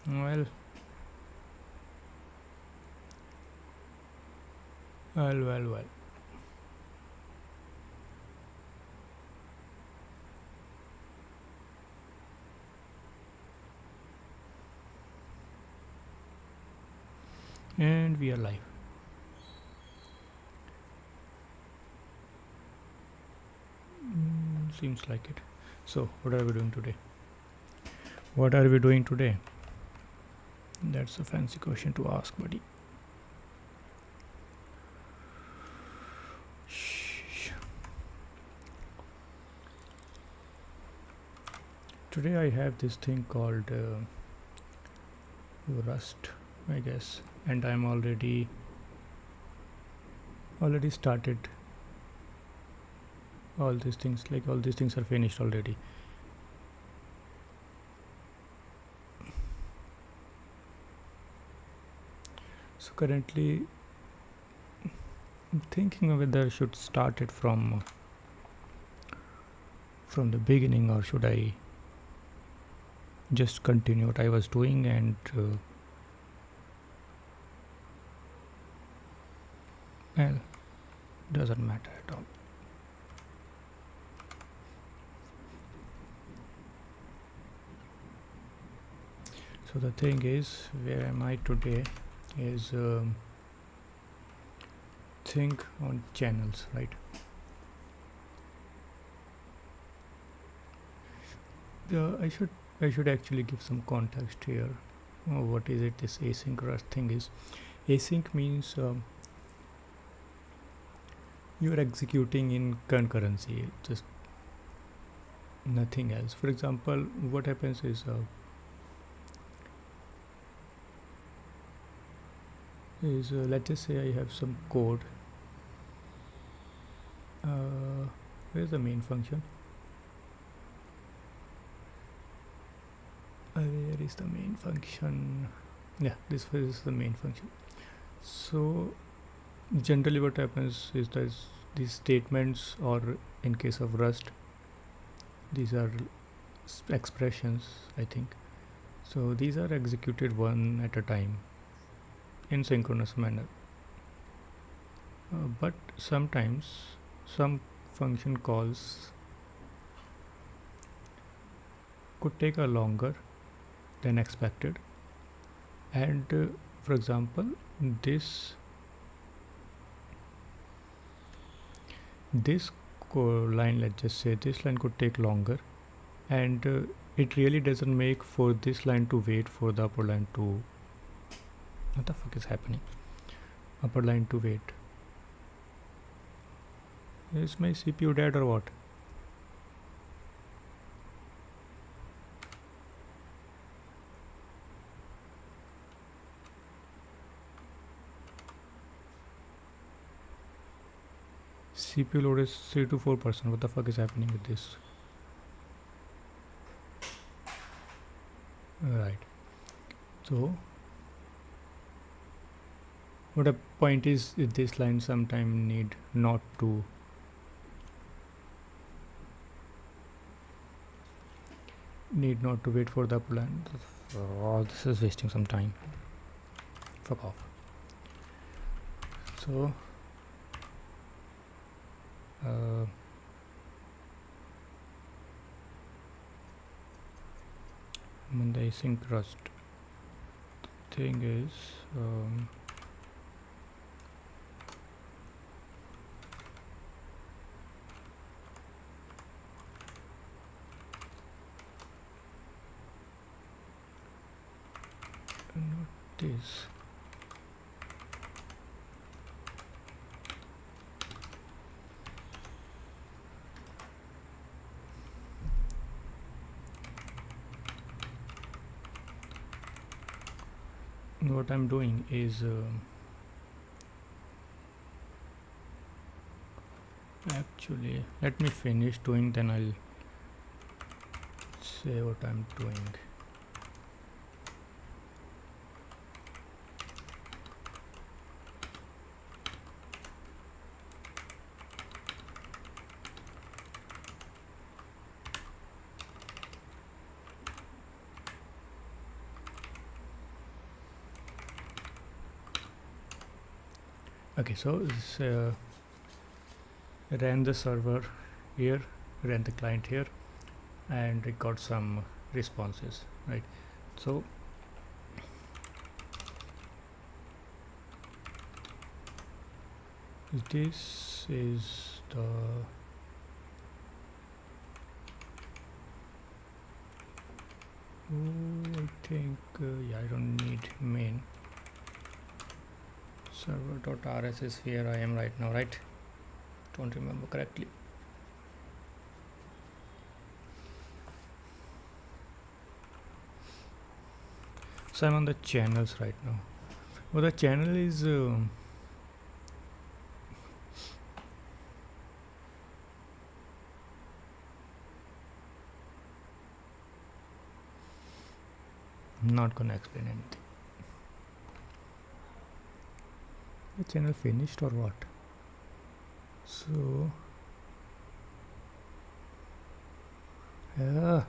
Well, well. And we are live. Seems like it. So, what are we doing today? What are we doing today? That's a fancy question to ask, buddy. Shh. Today I have this thing called Rust, I guess, and I'm already started all these things. Like all these things are finished already. So currently, I'm thinking whether I should start it from the beginning or should I just continue what I was doing and well, doesn't matter at all. So the thing is, where am I today? Is think on channels, right? I should actually give some context here. What is it? This async Rust thing is. Async means you are executing in concurrency, just nothing else. For example, what happens is let's just say I have some code. Where's the main function? Where is the main function? Yeah, this is the main function. So generally what happens is that these statements, or in case of Rust, these are expressions, I think. So these are executed one at a time in synchronous manner. But sometimes some function calls could take a longer than expected, and for example, this this line, let's just say this line could take longer, and it really doesn't make for this line to wait for the upper line to, what the fuck is happening, upper line to wait. Is my CPU dead or what? CPU load is 3 to 4%. What the fuck is happening with this? Right. So what a point is, this line sometime need not to wait for the upper line. Oh, this is wasting some time. Fuck off. So when the async Rust thing is not this. What I'm doing is actually, let me finish doing, then I'll say what I'm doing. Okay, so this ran the server here, ran the client here, and it got some responses, right? So this is the I think yeah, I don't need main server.rss. Here I am right now, right? Don't remember correctly. So I'm on the channels right now. Well, the channel is not gonna explain anything. The channel finished or what? So yeah,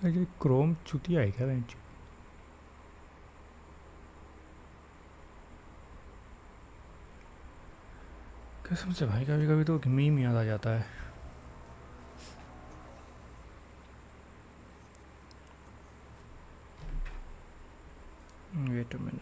ये Chrome चुतिया है क्या bench? कसम से भाई, कभी कभी तो meme याद आ जाता है. Wait a minute.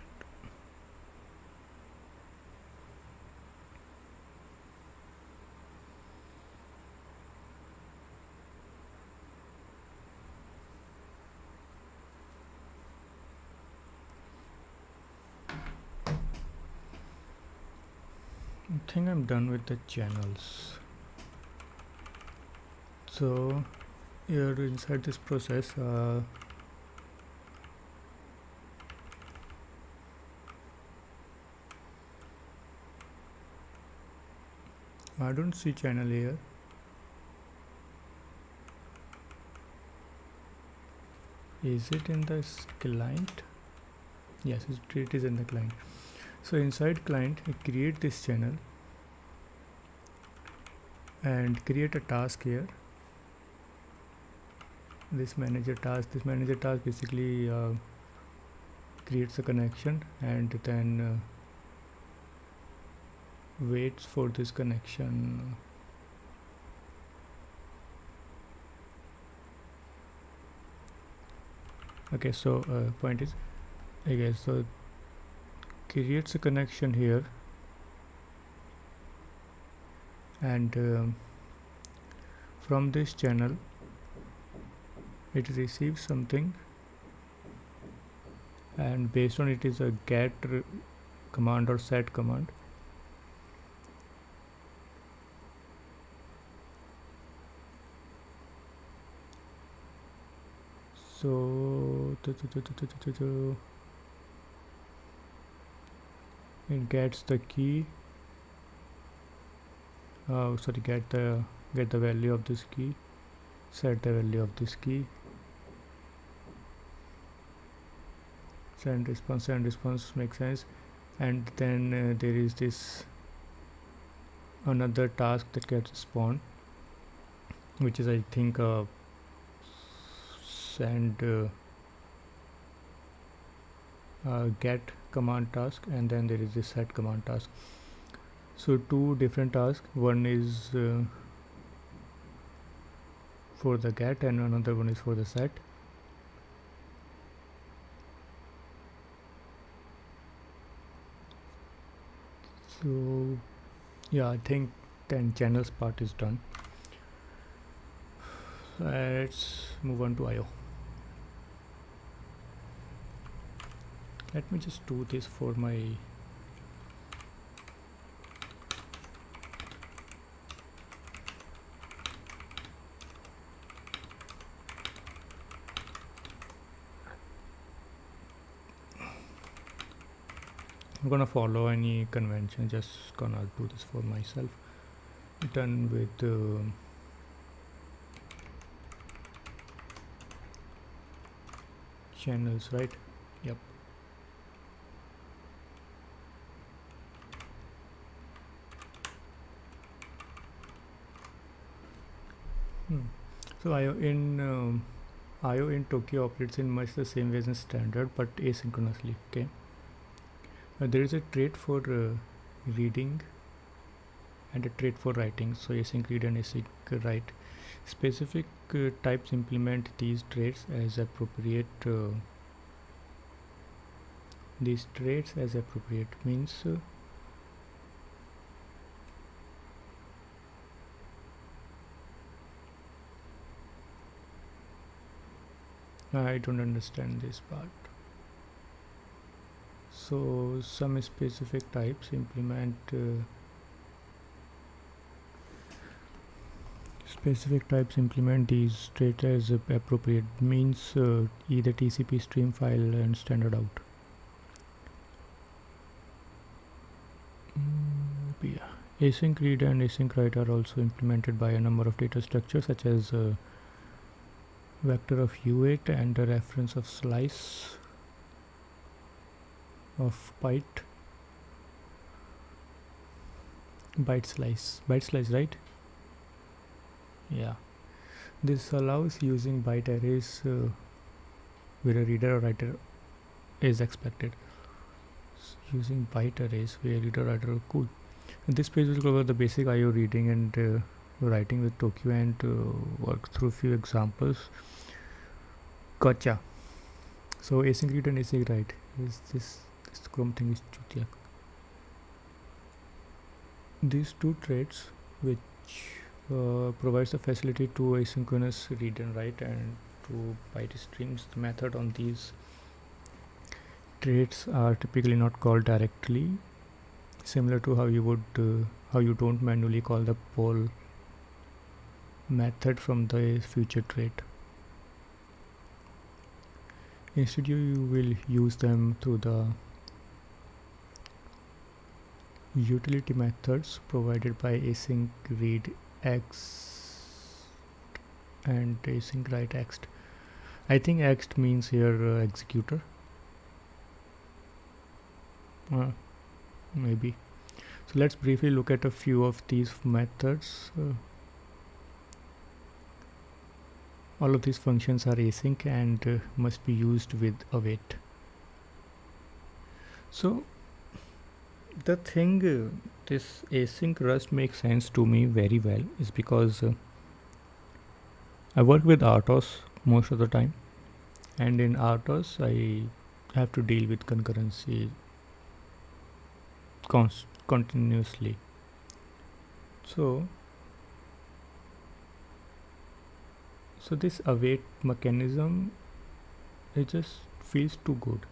I think I'm done with the channels. So here inside this process, I don't see channel here. Is it in the client? Yes, it is in the client. So inside client, I create this channel and create a task here. This manager task basically creates a connection and then waits for this connection. Okay, so point is, I guess, so creates a connection here and from this channel it receives something, and based on it is a get command or set command. So it gets the key, get the value of this key, set the value of this key, send response makes sense, and then there is this another task that gets spawned, which is I think send get command task, and then there is this set command task. So two different tasks, one is for the get and another one is for the set. So yeah, I think then channels part is done. Let's move on to IO. Let me just do this for my I'm gonna follow any convention, just gonna do this for myself. Done with channels, right? Yep. So IO in Tokyo operates in much the same way as in standard, but asynchronously. Okay. There is a trait for reading and a trait for writing. So async read and async write. Specific types implement these traits as appropriate. These traits as appropriate means I don't understand this part. So some specific types implement these traits as appropriate means either TCP stream file and standard out. Yeah. Async read and async write are also implemented by a number of data structures such as vector of U8 and a reference of slice of byte slice, right? Yeah, this allows using byte arrays where a reader or writer is expected. Using byte arrays where reader or writer are cool. This page will cover the basic IO reading and writing with Tokyo and work through few examples. Gotcha. So async read and async write is this Chrome thing is chutiak. These two traits which provides the facility to asynchronous read and write and to byte streams. The method on these traits are typically not called directly, similar to how you don't manually call the poll method from the future trait. Instead, you will use them through the utility methods provided by async read x and async write ext. I think ext means here executor. Maybe. So let's briefly look at a few of these methods. All of these functions are async and must be used with await. So the thing this async Rust makes sense to me very well is because I work with RTOS most of the time, and in RTOS I have to deal with concurrency continuously. So this await mechanism, it just feels too good.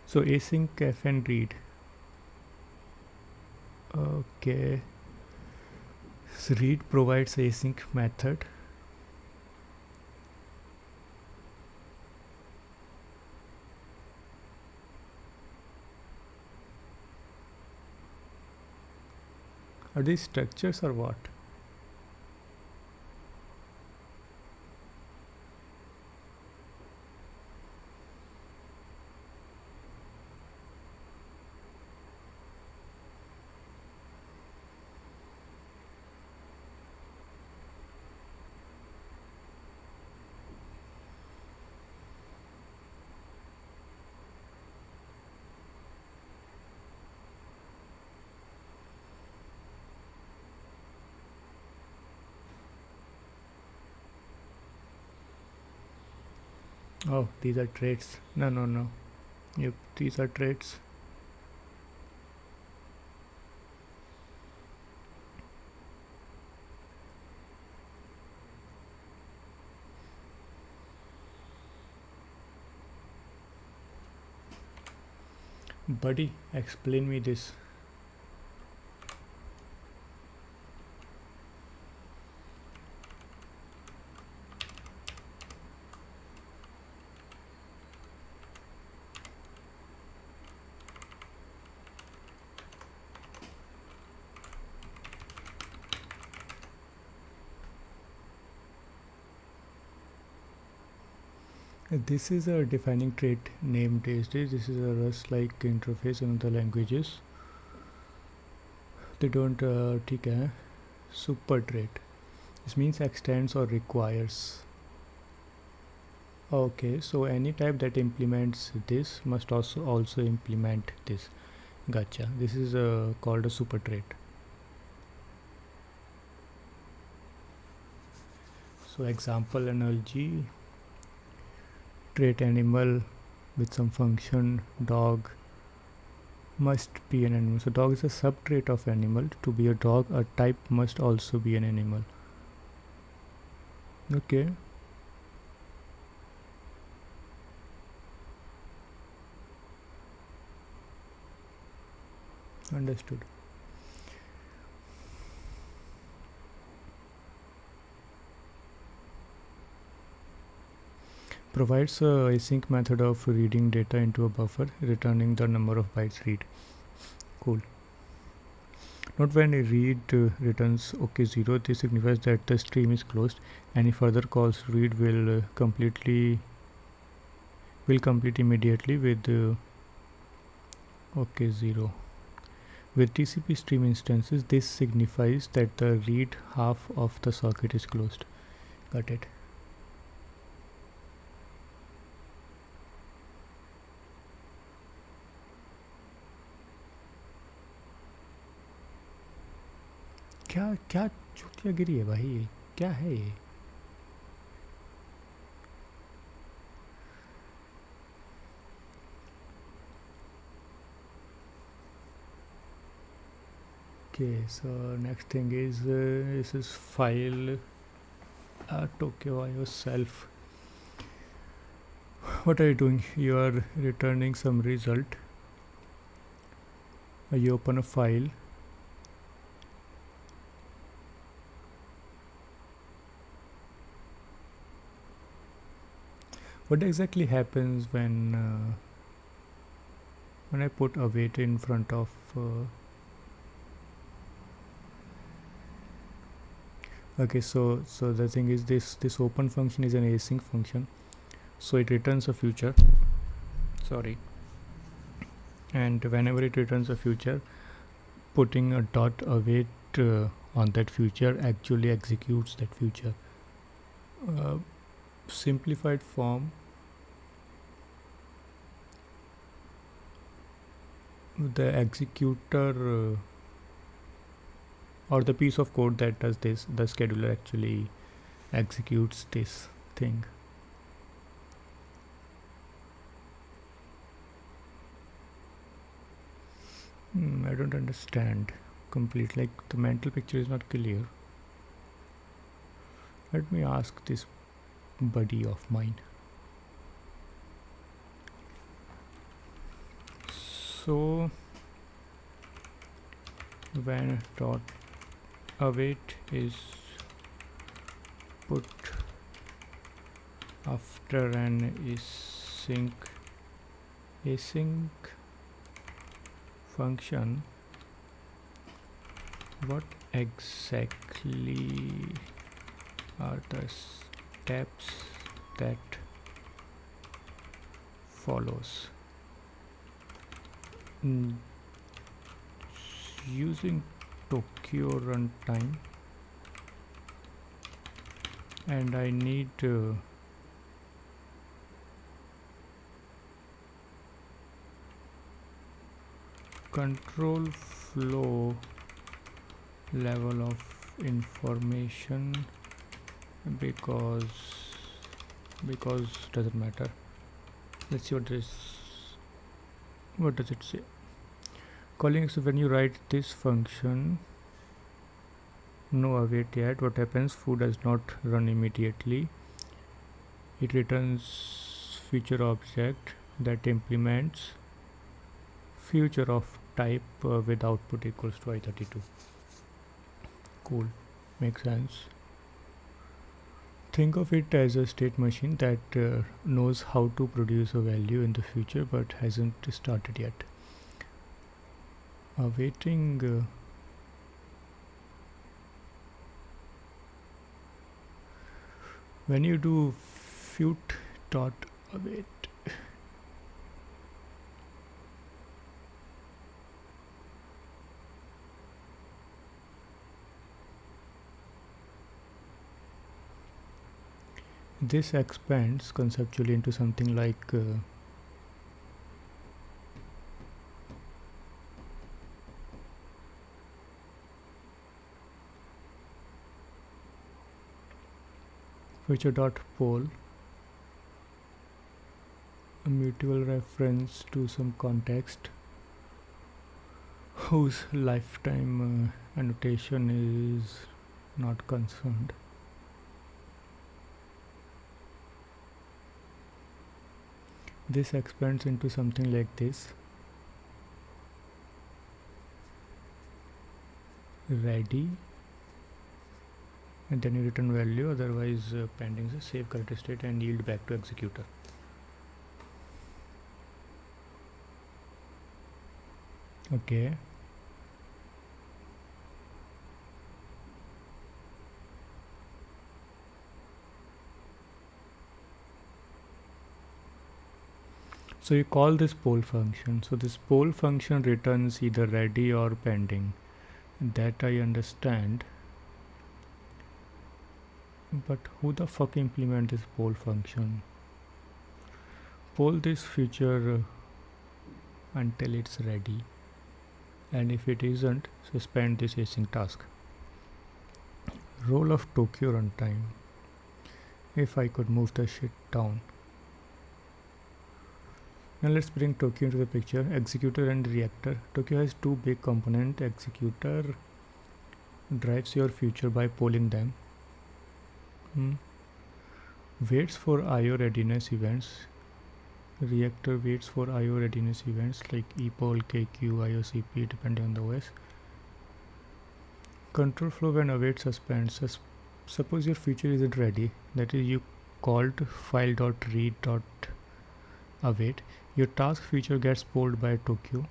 So async fn read. Okay. So read provides async method. Are these structures or what? Oh, these are traits. No. Yep, these are traits. Buddy, explain me this. This is a defining trait named SDage. This is a Rust-like interface in other languages. They don't ठीक है super trait. This means extends or requires. Okay, so any type that implements this must also implement this. Gotcha. This is called a super trait. So example analogy, trait animal with some function, dog must be an animal. So dog is a subtrait of animal. To be a dog, a type must also be an animal. Okay. Understood. Provides a async method of reading data into a buffer, returning the number of bytes read. Cool. Note when a read returns OK 0, this signifies that the stream is closed. Any further calls read will complete immediately with OK 0. With TCP stream instances, this signifies that the read half of the socket is closed. Got it. क्या क्या चूतियागिरी है भाई, ये क्या है ये? Okay, so next thing is this is file Tokyo yourself. What are you doing? You are returning some result. You open a file. What exactly happens when I put await in front of okay, so the thing is this open function is an async function, so it returns a future. Sorry. And whenever it returns a future, putting a dot await on that future actually executes that future. Simplified form, the executor or the piece of code that does this, the scheduler actually executes this thing. I don't understand completely, like the mental picture is not clear. Let me ask this buddy of mine. So when dot await is put after an async function, what exactly are the steps that follows? Using Tokyo runtime, and I need control flow level of information because doesn't matter. Let's see what does it say. Calling, so when you write this function, no await yet, what happens? Foo does not run immediately. It returns future object that implements future of type with output equals to i32. Cool, makes sense. Think of it as a state machine that knows how to produce a value in the future but hasn't started yet. Awaiting when you do fut dot await. This expands conceptually into something like future.pole, a mutual reference to some context whose lifetime annotation is not concerned. This expands into something like this: ready, and then you return value, otherwise pending is save current state and yield back to executor. Okay. So you call this poll function. So this poll function returns either ready or pending. That I understand. But who the fuck implement this poll function? Poll this feature until it's ready. And if it isn't, suspend this async task. Role of Tokio runtime. If I could move the shit down. Now let's bring Tokio into the picture. Executor and reactor. Tokio has two big components. Executor drives your future by polling them. Waits for IO readiness events. Reactor waits for IO readiness events like epoll, KQ, IOCP depending on the OS. Control flow when await suspends. Suppose your feature isn't ready. That is, you called file.read.await. Your task feature gets polled by Tokio.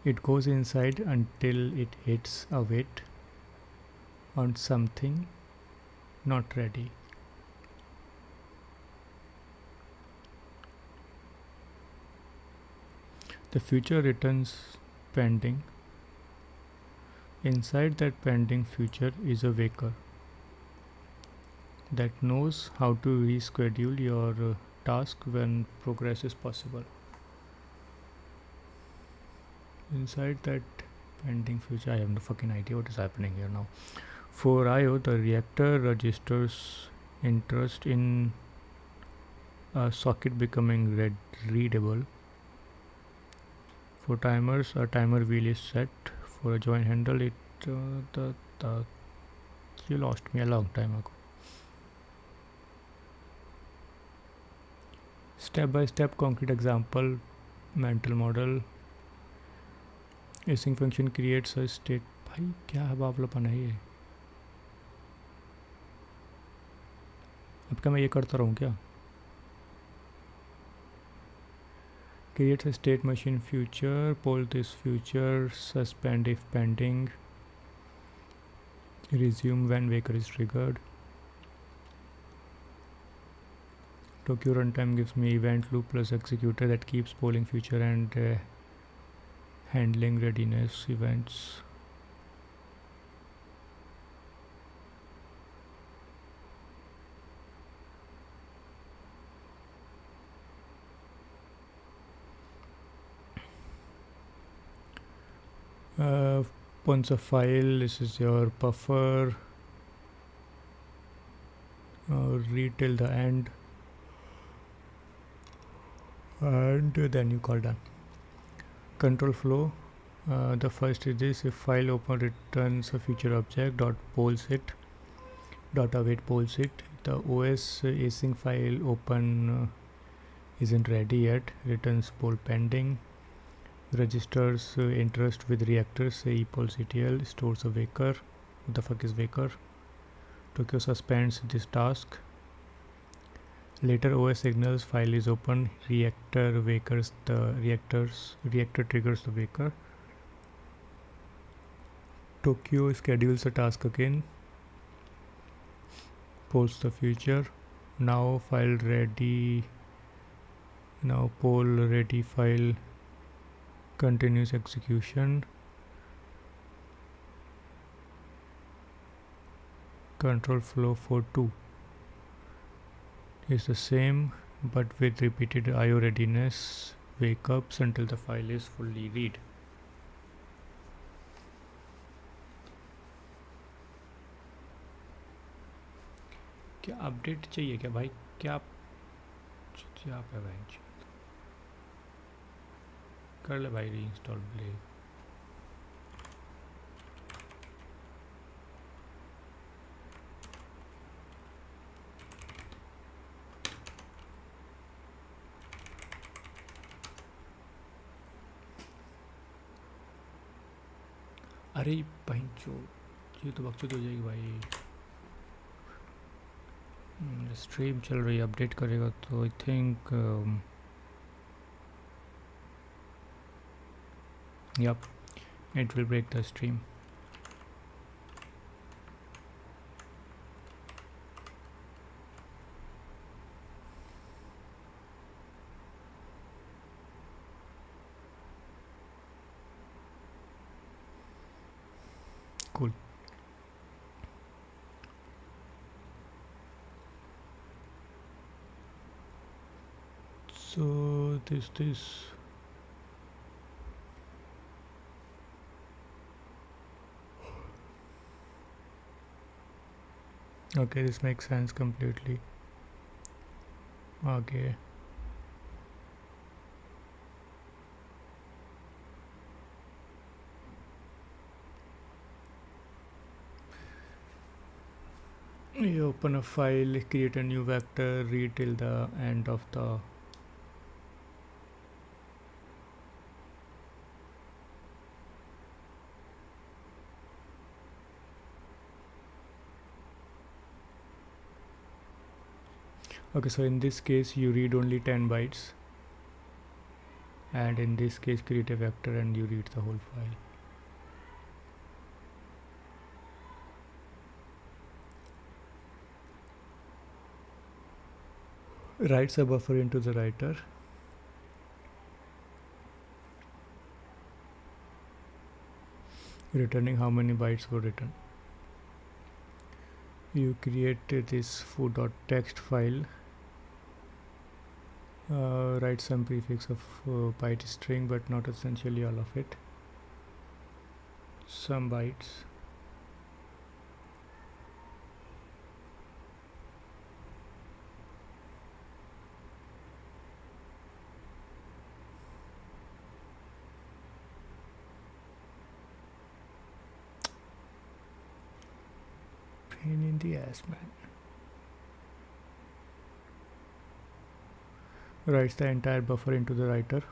It goes inside until it hits await on something not ready. The future returns pending. Inside that pending future is a waker that knows how to reschedule your task when progress is possible. Inside that pending future, I have no fucking idea what is happening here now. For IO, the reactor registers interest in a socket becoming readable. For timers, a timer wheel is set. For a join handle, you lost me a long time ago. Step by step concrete example, mental model. Async function creates a state. भाई क्या है बावलापन है ये? अब क्या मैं ये करता रहूँ क्या? Creates a state machine future, poll this future, suspend if pending, resume when waker is triggered. Tokio runtime gives me event loop plus executor that keeps polling future and handling readiness events. Once a file, this is your buffer. Read till the end, and then you call done. Control flow. The first is this: if file open returns a future object dot polls it dot await polls it. The OS async file open isn't ready yet. Returns poll pending. Registers interest with reactors, say epoll.ctl, stores a waker. What the fuck is waker? Tokio suspends this task. Later OS signals file is open. Reactor triggers the waker. Tokio schedules a task again. Polls the future. now file ready, now poll ready file continues execution. Control flow for 2 is the same but with repeated IO readiness wake ups until the file is fully read. क्या update चाहिए क्या भाई? क्या आप है भाई? कर ले भाई रीइंस्टॉल प्लीज. अरे पंचो ये तो बकचोद हो जाएगी भाई. स्ट्रीम चल रही है, अपडेट करेगा तो I think yep it will break the stream. Cool. So this okay, this makes sense completely. Okay. You open a file, create a new vector, read till the end of the okay. So in this case you read only 10 bytes, and in this case create a vector and you read the whole file. Writes a buffer into the writer. Returning how many bytes were written. You create this foo.txt file, write some prefix of byte string but not essentially all of it, some bytes. Pain in the ass, man. Writes the entire buffer into the writer.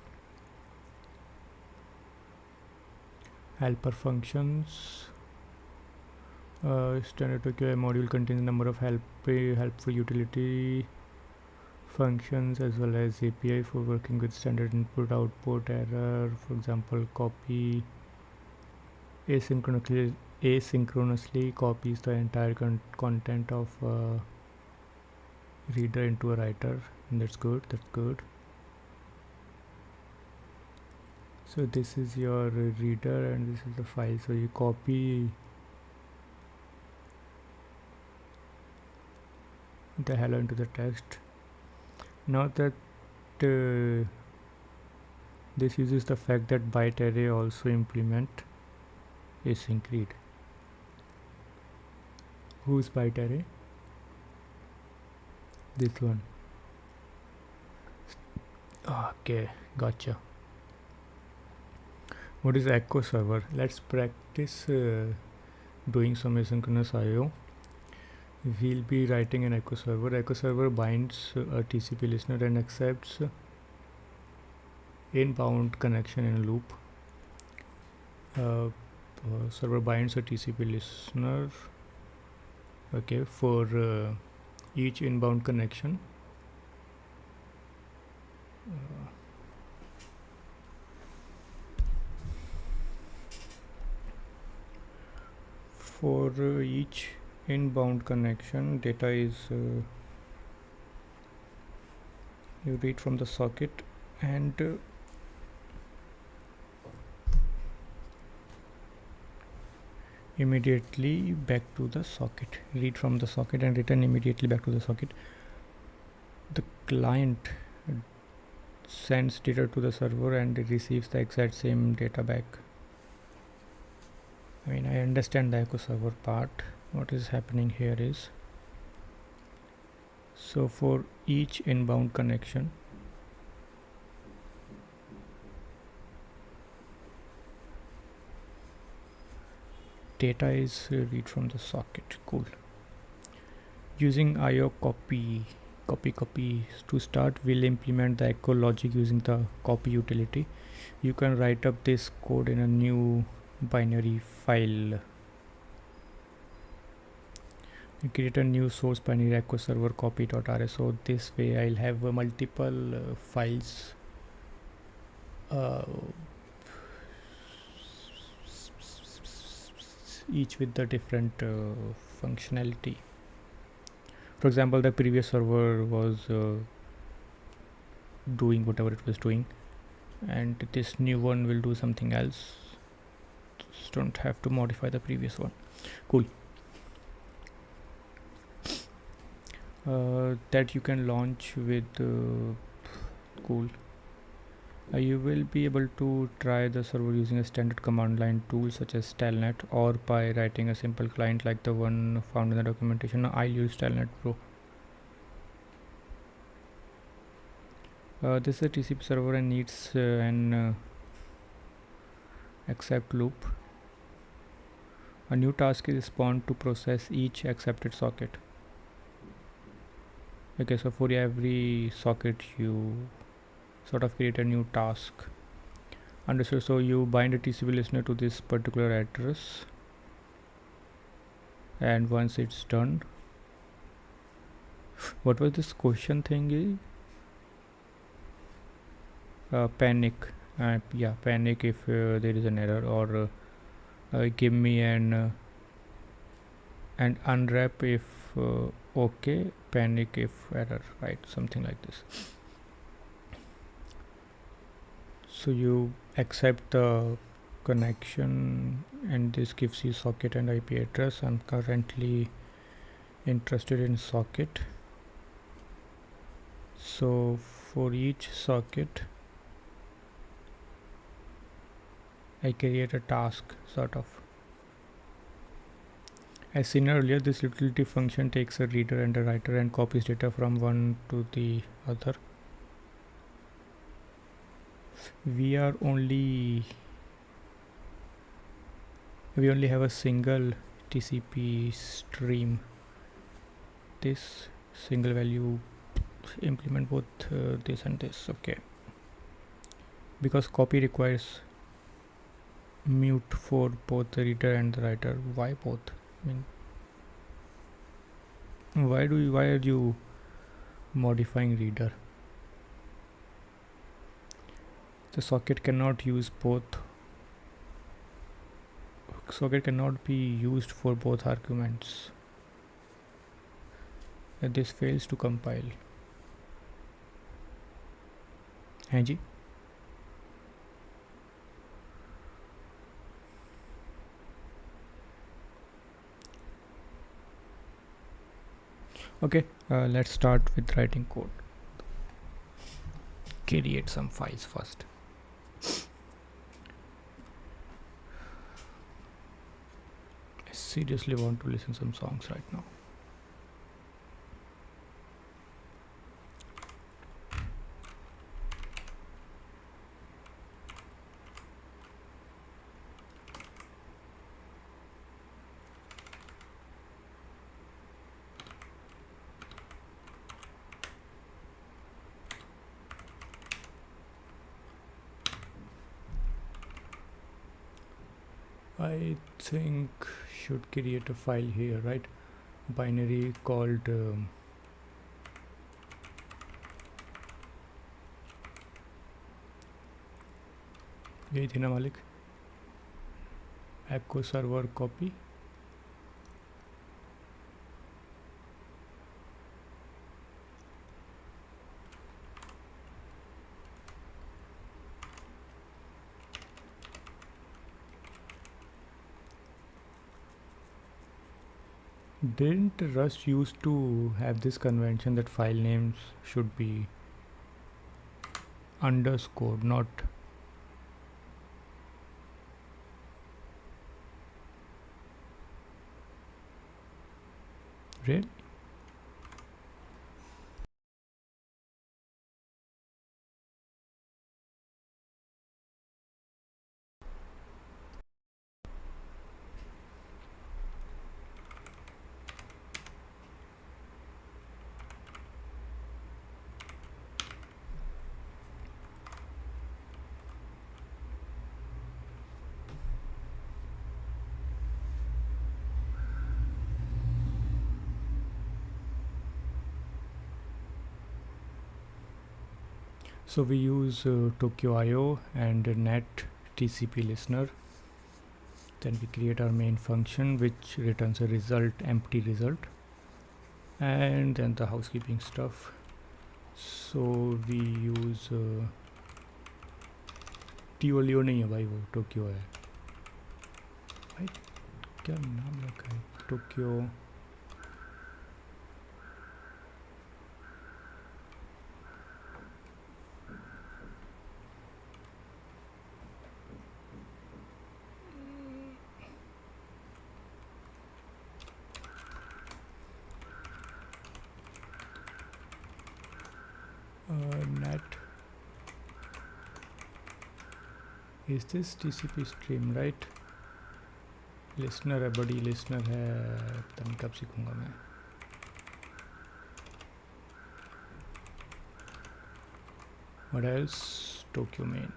Helper functions. Standard OQI module contains a number of helpful utility functions as well as API for working with standard input output error. For example, copy asynchronously copies the entire content of reader into a writer. That's good. So this is your reader and this is the file. So you copy the hello into the text. Now that this uses the fact that byte array also implement async read. Whose byte array? This one. Okay, gotcha. What is echo server? Let's practice doing some asynchronous IO. We'll be writing an echo server. Echo server binds a TCP listener and accepts inbound connection in a loop. Server binds a TCP listener, okay, for each inbound connection. For each inbound connection, data is you read from the socket and immediately back to the socket. Read from the socket and return immediately back to the socket. The client sends data to the server and it receives the exact same data back. I mean, I understand the echo server part. What is happening here is, so for each inbound connection, data is read from the socket. Cool. Using IO copy to start, we'll implement the echo logic using the copy utility. You can write up this code in a new binary file. You create a new source binary echo server copy.rs. So this way I'll have multiple files each with the different functionality. For example, the previous server was doing whatever it was doing, and this new one will do something else. Just don't have to modify the previous one. Cool. That you can launch with cool. You will be able to try the server using a standard command line tool such as Telnet, or by writing a simple client like the one found in the documentation. I'll use Telnet Pro. This is a TCP server and needs an accept loop. A new task is spawned to process each accepted socket. Okay, so for every socket you sort of create a new task. Understood. So you bind a TCP listener to this particular address, and once it's done, what was this question thingy? Panic. Yeah, panic if there is an error, or give me an unwrap if okay, panic if error, right? Something like this. So you accept the connection, and this gives you socket and IP address. I'm currently interested in socket, so for each socket I create a task sort of. As seen earlier, this utility function takes a reader and a writer and copies data from one to the other. We only have a single TCP stream. This single value implement both this and this. Okay, because copy requires mute for both the reader and the writer. Why both? I mean, why are you modifying reader? The socket cannot use both. Socket cannot be used for both arguments. This fails to compile. हाँ जी. Okay, let's start with writing code. Create some files first. I seriously want to listen some songs right now. I think should create a file here, right? Binary called यही थी ना मालिक, echo server copy. Didn't Rust used to have this convention that file names should be underscored, not real? So we use Tokyo IO and net TCP listener. Then we create our main function which returns a result, empty result, and then the housekeeping stuff. So we use टीओलियो नहीं है भाई, वो Tokyo है भाई, क्या नाम रखा है Tokyo. Net is this TCP stream right? Listener है, बड़ी लिसनर है, पता नहीं कब सीखूंगा मैं। What else? Tokyo main.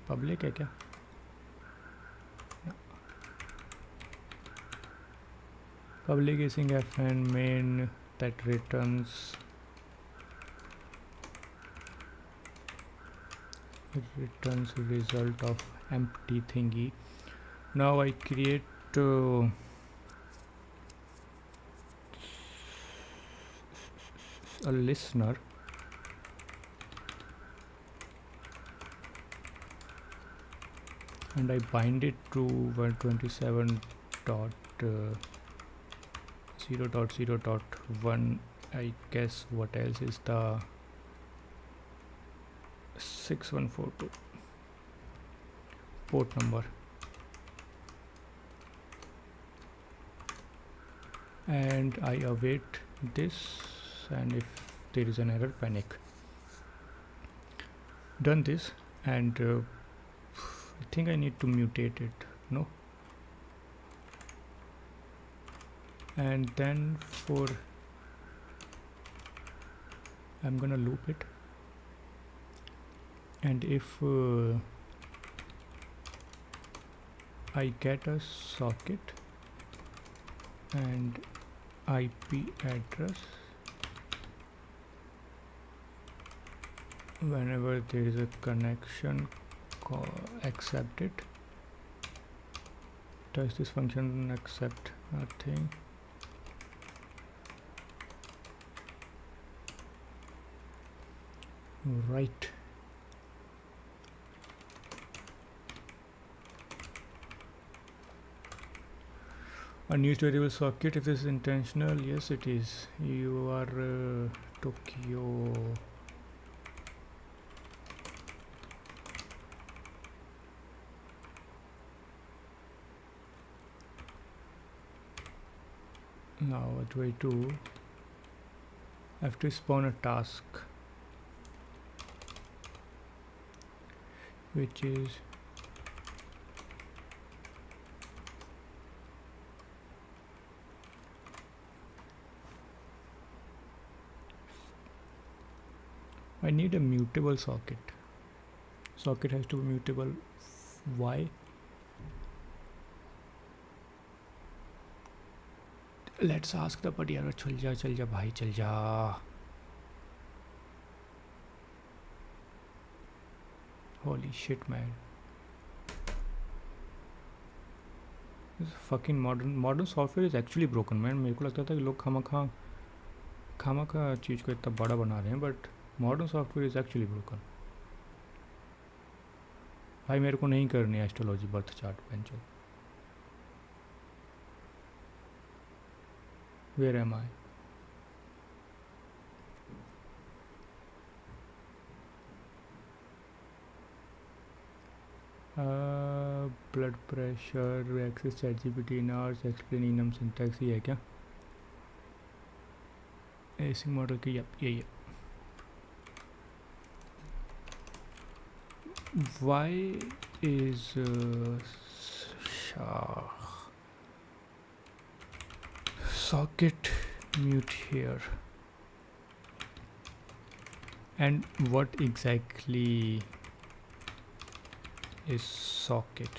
Public है क्या? Public using fn main that returns result of empty thingy. Now I create a listener and I bind it to 127.0.0.1. I guess what else is the 6142 port number, and I await this, and if there is an error, panic. Done this, and I think I need to mutate it, no? And then for I'm gonna loop it, and if I get a socket and IP address, whenever there is a connection, accept it. Does this function accept? Nothing. Right. Unused variable socket, if this is intentional, yes it is. You are Tokyo. Now what do I do? I have to spawn a task which is I need a mutable socket. Socket has to be mutable. Why? Let's ask the buddy. यार चल जा भाई, चल जा। Holy shit, man! This fucking modern software is actually broken, man. मेरे को लगता था कि लोग खामा चीज़ को इतना बड़ा बना रहे हैं, but modern software is actually broken. भाई मेरे को नहीं करनी है एस्ट्रोलॉजी बर्थ चार्ट पेंचो. Where am I? Blood pressure access chat GPT in hours explain enum syntax. ये है क्या एसी मॉडल की? यही है. Why is socket mute here? And what exactly is socket?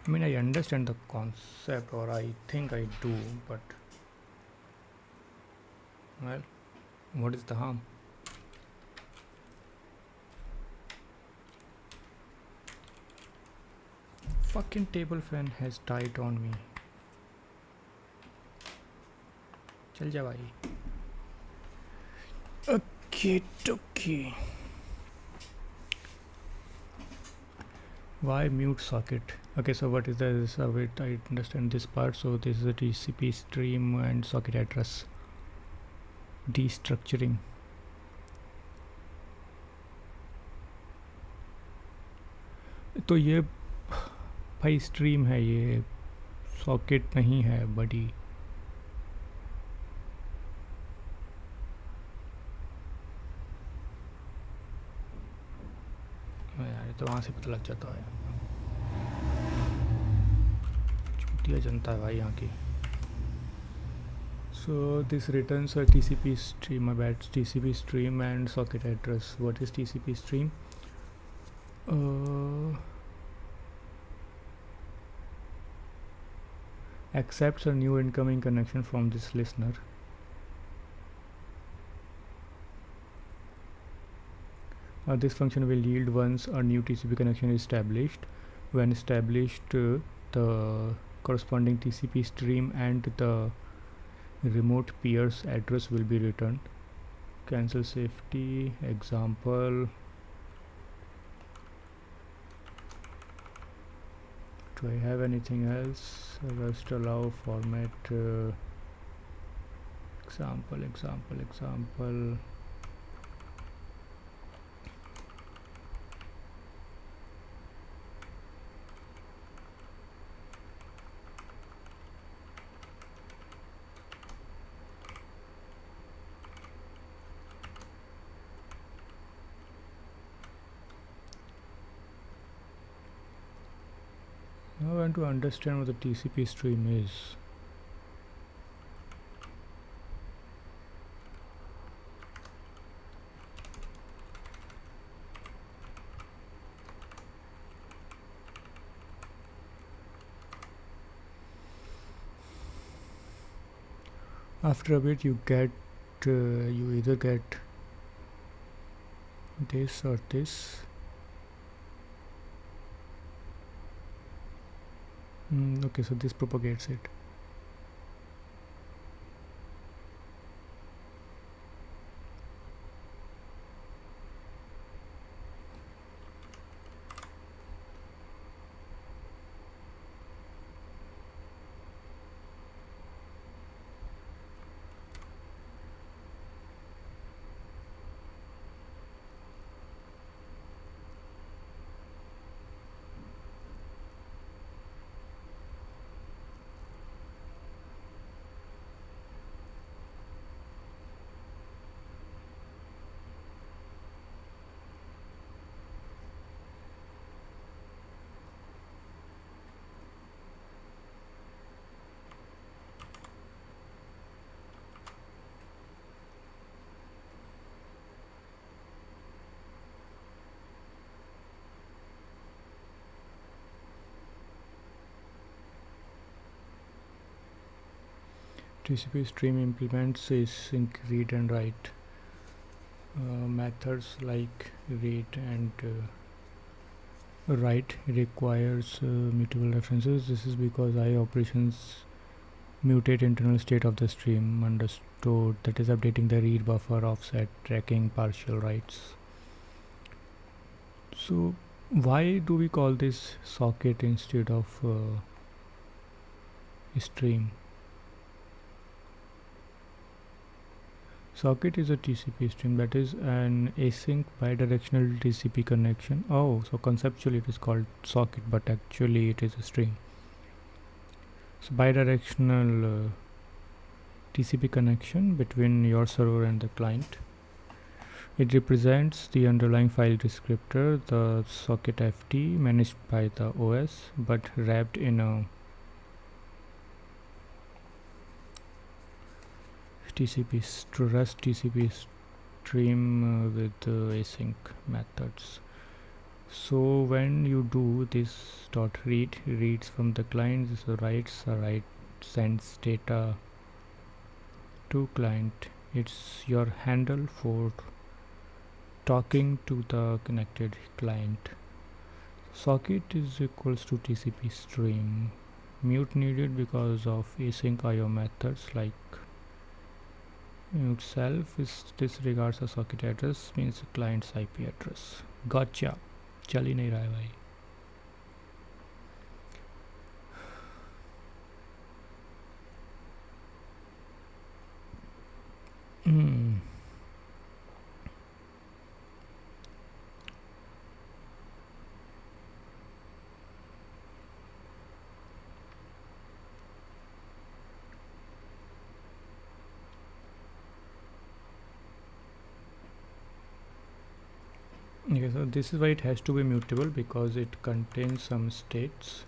I mean, I understand the concept, or I think I do, but well, what is the harm? Fucking table fan has died on me. चल जा भाई. Okay. Why mute socket? Okay, so what is this? Wait, I understand this part. So this is a TCP stream and socket address destructuring. तो ये भाई stream है, ये socket नहीं है बड़ी. यार तो वहाँ से पता लग जाता है. छुट्टियाँ जनता है भाई यहाँ की. So this returns a TCP stream, my bad, TCP stream and socket address. What is TCP stream? Accepts a new incoming connection from this listener. This function will yield once a new TCP connection is established. When established, the corresponding TCP stream and the remote peer's address will be returned. Cancel safety example. Do I have anything else? Rust allow format example. Now I want to understand what the TCP stream is. After a bit you get you either get this or this. Okay, so this propagates it. TCP stream implements async read and write methods like read and write requires mutable references. This is because I operations mutate internal state of the stream. Understood. That is updating the read buffer, offset, tracking, partial writes. So Why do we call this socket instead of stream? Socket is a TCP stream, that is an async bidirectional TCP connection. Oh, so conceptually it is called socket, but actually it is a stream. So bidirectional TCP connection between your server and the client. It represents the underlying file descriptor, the socket FT managed by the OS, but wrapped in a Rust TCP stream with async methods. So when you do this dot read, reads from the client, this writes sends data to client. It's your handle for talking to the connected client. Socket is equals to TCP stream. Mute needed because of async IO methods like mute self is disregards a socket address, means client's IP address. Gotcha. चल ही नहीं रहा है भाई. Okay, so this is why it has to be mutable, because it contains some states.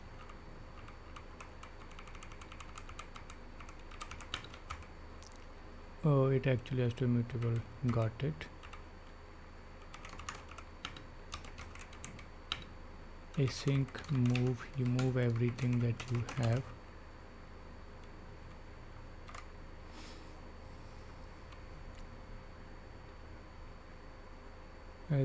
Oh, it actually has to be mutable. Got it. Async move, you move everything that you have.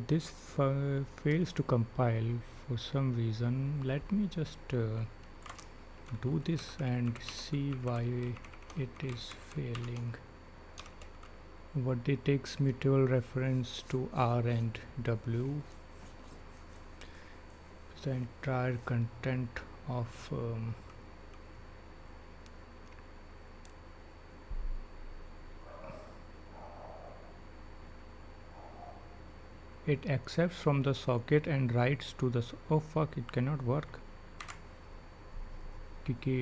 This fails to compile for some reason. Let me just do this and see why it is failing. What it takes mutable reference to R and W. The entire content of it accepts from the socket and writes to the oh fuck, it cannot work क्योंकि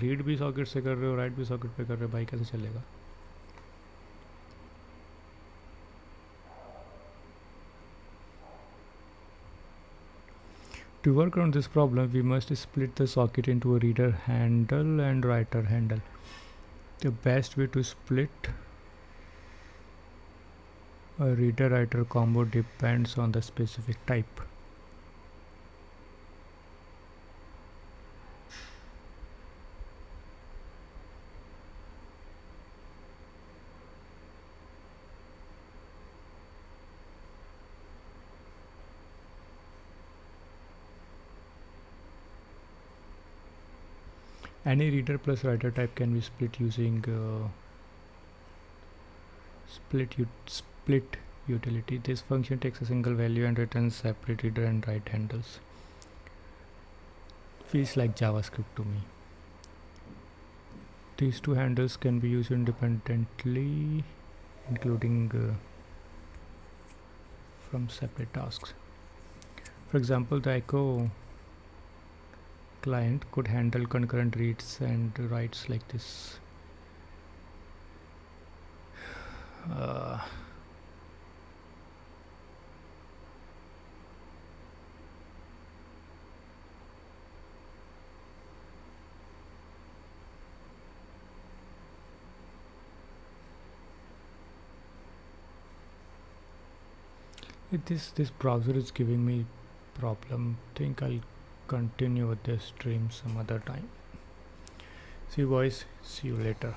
read भी socket से कर रहे हो, right भी socket पे कर रहे हो, भाई कैसे चलेगा? To work on this problem, we must split the socket into a reader handle and writer handle. The best way to split a reader writer combo depends on the specific type. Any reader plus writer type can be split using split utility. This function takes a single value and returns separate reader and write handles. Feels like JavaScript to me. These two handles can be used independently, including from separate tasks. For example, the echo client could handle concurrent reads and writes like this. This browser is giving me problem. Think I'll continue with this stream some other time. See you boys, see you later.